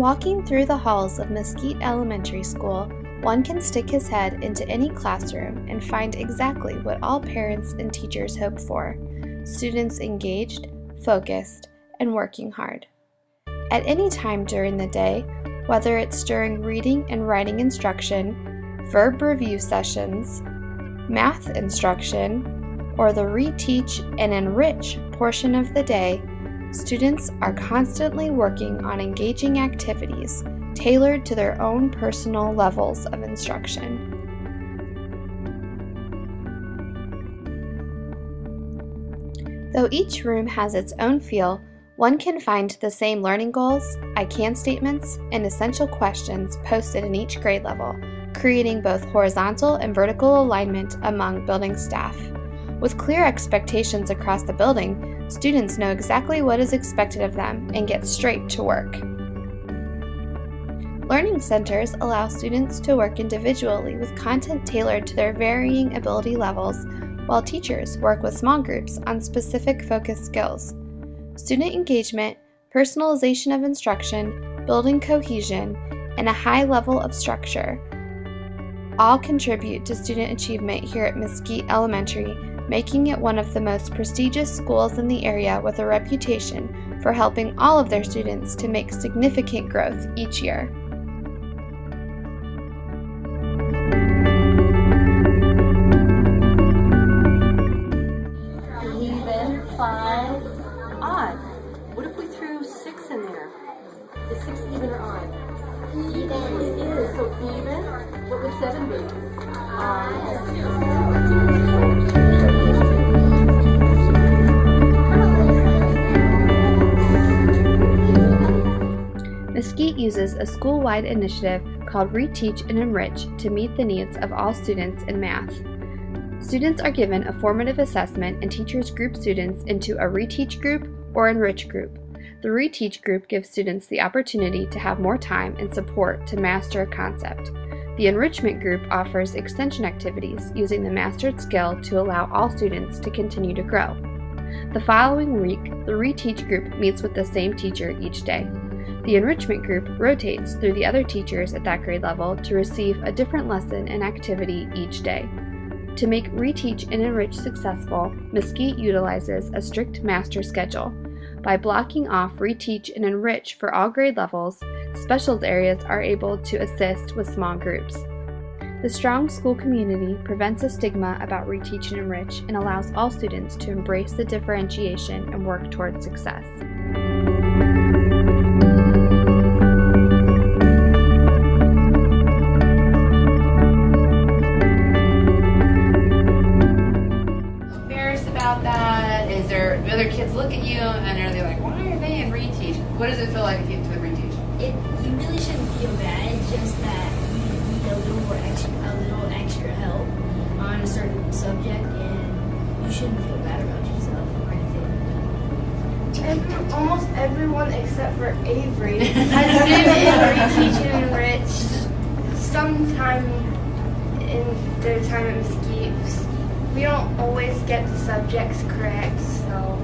walking through the halls of Mesquite Elementary School, one can stick his head into any classroom and find exactly what all parents and teachers hope for: students engaged, focused, and working hard. At any time during the day, whether it's during reading and writing instruction, verb review sessions, math instruction, or the reteach and enrich portion of the day, students are constantly working on engaging activities tailored to their own personal levels of instruction. Though each room has its own feel, one can find the same learning goals, I can statements, and essential questions posted in each grade level, creating both horizontal and vertical alignment among building staff. With clear expectations across the building, students know exactly what is expected of them and get straight to work. Learning centers allow students to work individually with content tailored to their varying ability levels, while teachers work with small groups on specific focus skills. Student engagement, personalization of instruction, building cohesion, and a high level of structure all contribute to student achievement here at Mesquite Elementary, making it one of the most prestigious schools in the area with a reputation for helping all of their students to make significant growth each year. Even, 5, odd. What if we threw 6 in there? Is 6 even or odd? Even. It is. So even. What would 7 be? Mesquite uses a school-wide initiative called Reteach and Enrich to meet the needs of all students in math. Students are given a formative assessment and teachers group students into a Reteach group or Enrich group. The Reteach group gives students the opportunity to have more time and support to master a concept. The Enrichment group offers extension activities using the mastered skill to allow all students to continue to grow. The following week, the Reteach group meets with the same teacher each day. The Enrichment group rotates through the other teachers at that grade level to receive a different lesson and activity each day. To make Reteach and Enrich successful, Mesquite utilizes a strict master schedule. By blocking off Reteach and Enrich for all grade levels, specials areas are able to assist with small groups. The strong school community prevents a stigma about Reteach and Enrich and allows all students to embrace the differentiation and work towards success. Do other kids look at you and are they like, why are they in reteach? What does it feel like to get to reteach? You really shouldn't feel bad. It's just that you need a little extra help on a certain subject, and you shouldn't feel bad about yourself or anything. Almost everyone except for Avery has been in Reteach and Enrich sometime in their time at Mesquite. We don't always get the subjects correct, so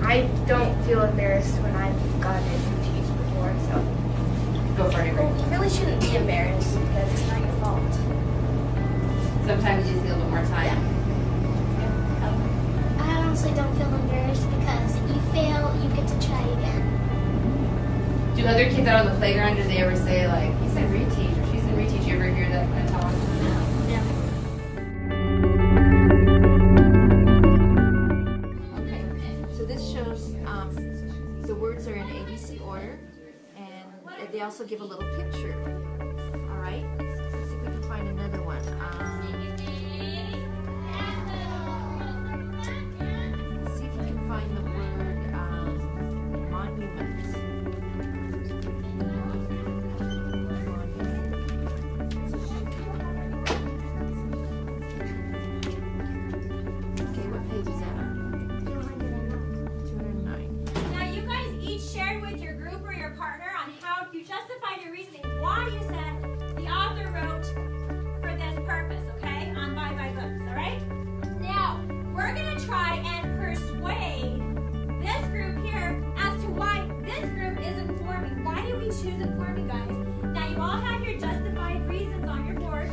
I don't feel embarrassed when I've gotten it from teach before, so. Go for it, Avery. Well, you really shouldn't be embarrassed because it's not your fault. Sometimes you just need a little bit more time. I honestly don't feel embarrassed because you fail, you get to try again. Do other kids out on the playground, do they ever say like, he's in reteach or she's in reteach? You ever hear that kind of talk? No. The words are in ABC order, and they also give a little picture. All right? Let's see if we can find another one. See if you can find the word monument. Okay, what page is that on? Share with your group or your partner on how you justified your reasoning why you said the author wrote for this purpose, okay? On Bye Books, all right? Now, we're going to try and persuade this group here as to why this group is informing. Why do we choose choose it for me, guys. Now you all have your justified reasons on your board.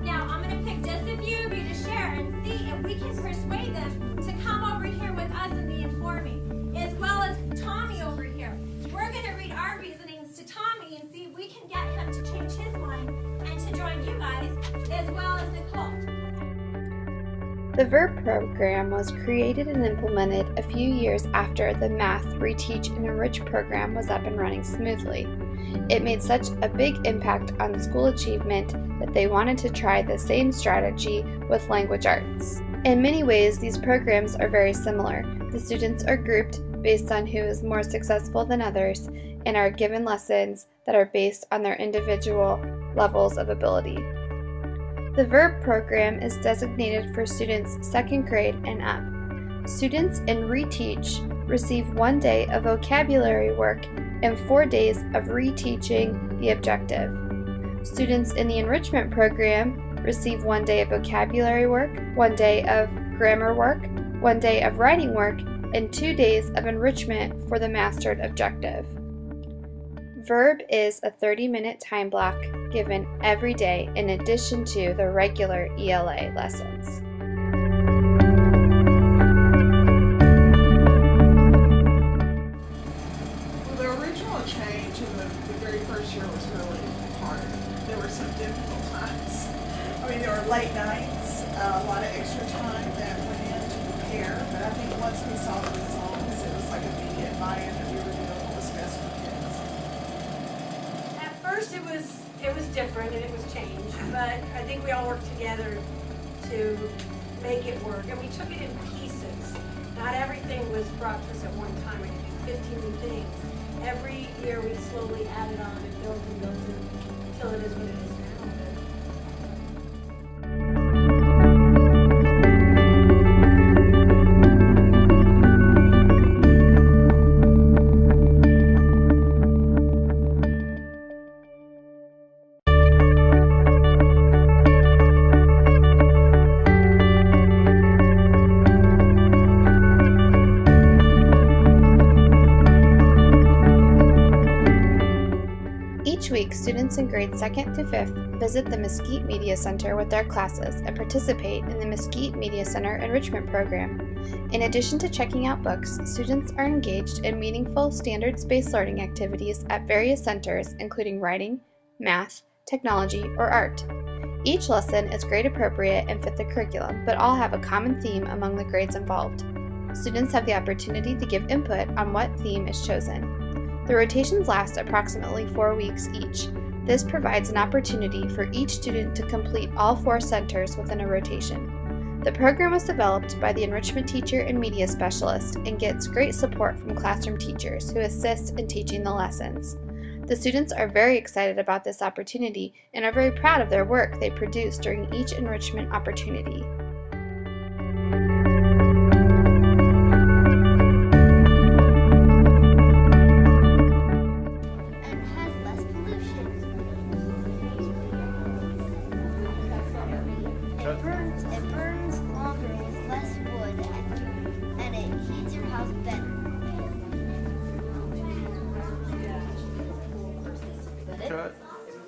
Now I'm going to pick just a few of you to share and see if we can persuade them to come over here with us and be informing, as well as Tommy over here. We're going to read our reasonings to Tommy and see if we can get him to change his mind and to join you guys, as well as Nicole. The VERB program was created and implemented a few years after the Math, Reteach, and Enrich program was up and running smoothly. It made such a big impact on school achievement that they wanted to try the same strategy with language arts. In many ways, these programs are very similar. The students are grouped based on who is more successful than others and are given lessons that are based on their individual levels of ability. The VERB program is designated for students 2nd grade and up. Students in Reteach receive 1 day of vocabulary work and 4 days of reteaching the objective. Students in the enrichment program receive 1 day of vocabulary work, 1 day of grammar work, 1 day of writing work, and 2 days of enrichment for the mastered objective. VERB is a 30-minute time block given every day in addition to the regular ELA lessons. Well, the original change in the very first year was really hard. There were some difficult times. I mean, there were late nights, a lot of extra time that went into prepare, but I think once we saw the results, it was like immediate buy-in that we were doing what was best for kids. At first it was different and it was changed, but I think we all worked together to make it work, and we took it in pieces. Not everything was brought to us at one time. We could do 15 new things. Every year we slowly added on and built it until it is what it is now. Each week, students in grades 2nd to 5th visit the Mesquite Media Center with their classes and participate in the Mesquite Media Center Enrichment Program. In addition to checking out books, students are engaged in meaningful standards-based learning activities at various centers, including writing, math, technology, or art. Each lesson is grade appropriate and fit the curriculum, but all have a common theme among the grades involved. Students have the opportunity to give input on what theme is chosen. The rotations last approximately 4 weeks each. This provides an opportunity for each student to complete all 4 centers within a rotation. The program was developed by the enrichment teacher and media specialist and gets great support from classroom teachers who assist in teaching the lessons. The students are very excited about this opportunity and are very proud of their work they produce during each enrichment opportunity. It burns longer with less wood, and it heats your house better.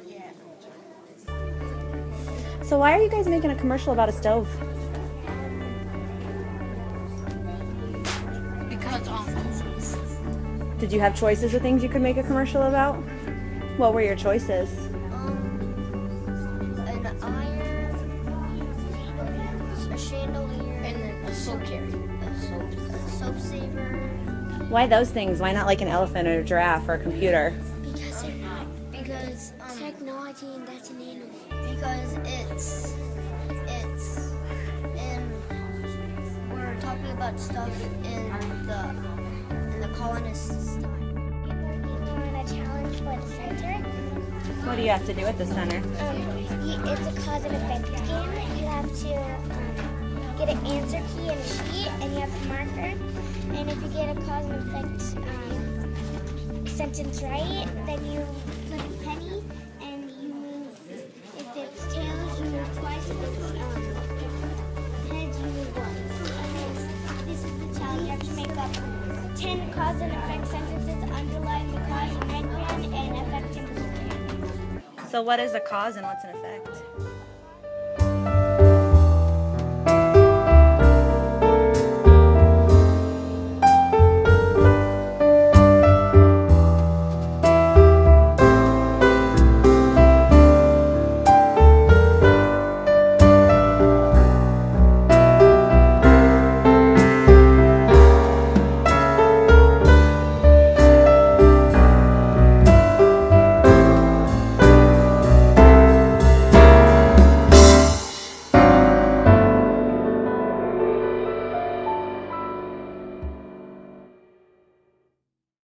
Yeah. So why are you guys making a commercial about a stove? Because Did you have choices of things you could make a commercial about? What were your choices? An iron, a chandelier, and a soap carrier, a soap saver. Why those things? Why not like an elephant or a giraffe or a computer? Because they're not. Because technology and that's an animal. Because and we're talking about stuff in the colonists' time. We're working on a challenge for the center. What do you have to do at the center? It's a cause and effect game. You have to get an answer key and a sheet, and you have to marker. And if you get a cause and effect sentence right, then you flip a penny, and you move. If it's tails, you move twice. If it's heads, you move once. And this is the challenge. You have to make up 10 cause and effect sentences, underline the cause in red pen, and So what is a cause and what's an effect?